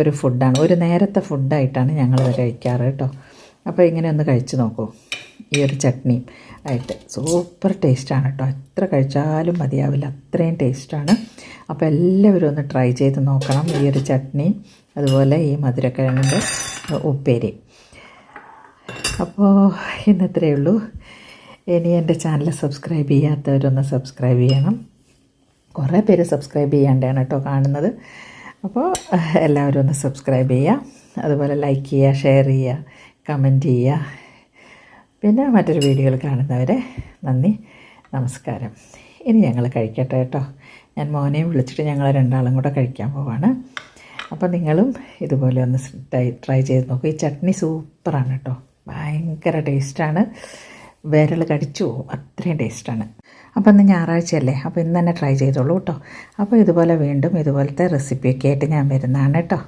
ഒരു ഫുഡാണ്, ഒരു നേരത്തെ ഫുഡായിട്ടാണ് ഞങ്ങളിത് കഴിക്കാറ് കേട്ടോ. അപ്പോൾ ഇങ്ങനെ ഒന്ന് കഴിച്ച് നോക്കൂ. ഈ ഒരു ചട്നി ആയിട്ട് സൂപ്പർ ടേസ്റ്റാണ് കേട്ടോ. എത്ര കഴിച്ചാലും മതിയാവില്ല, അത്രയും ടേസ്റ്റാണ്. അപ്പോൾ എല്ലാവരും ഒന്ന് ട്രൈ ചെയ്ത് നോക്കണം ഈ ഒരു ചട്നി, അതുപോലെ ഈ മധുരക്കിഴങ്ങിൻ്റെ ഉപ്പേരി. അപ്പോൾ ഇന്നത്രയേ ഉള്ളൂ. ഇനി എൻ്റെ ചാനൽ സബ്സ്ക്രൈബ് ചെയ്യാത്തവരൊന്ന് സബ്സ്ക്രൈബ് ചെയ്യണം. കുറേ പേര് സബ്സ്ക്രൈബ് ചെയ്യാണ്ടാണ് കേട്ടോ കാണുന്നത്. അപ്പോൾ എല്ലാവരും ഒന്ന് സബ്സ്ക്രൈബ് ചെയ്യുക, അതുപോലെ ലൈക്ക് ചെയ്യുക, ഷെയർ ചെയ്യുക, കമൻറ്റ് ചെയ്യുക. പിന്നെ മറ്റൊരു വീഡിയോയിൽ കാണുന്നവരെ നന്ദി, നമസ്കാരം. ഇനി ഞങ്ങൾ കഴിക്കട്ടെ കേട്ടോ. ഞാൻ മോനെ വിളിച്ചിട്ട് ഞങ്ങൾ രണ്ടാളും കൂടെ കഴിക്കാൻ പോവാണ്. അപ്പോൾ നിങ്ങളും ഇതുപോലെ ഒന്ന് ട്രൈ ചെയ്ത് നോക്കൂ. ഈ ചട്നി സൂപ്പറാണ് കേട്ടോ, ഭയങ്കര ടേസ്റ്റാണ്. വിരൽ കടിച്ചു പോകും, അത്രയും ടേസ്റ്റാണ്. അപ്പോൾ ഇന്ന് ഞായറാഴ്ചയല്ലേ, അപ്പോൾ ഇന്ന് തന്നെ ട്രൈ ചെയ്തോളൂ കേട്ടോ. അപ്പോൾ ഇതുപോലെ വീണ്ടും ഇതുപോലത്തെ റെസിപ്പിയൊക്കെ ആയിട്ട് ഞാൻ വരുന്നതാണ് കേട്ടോ.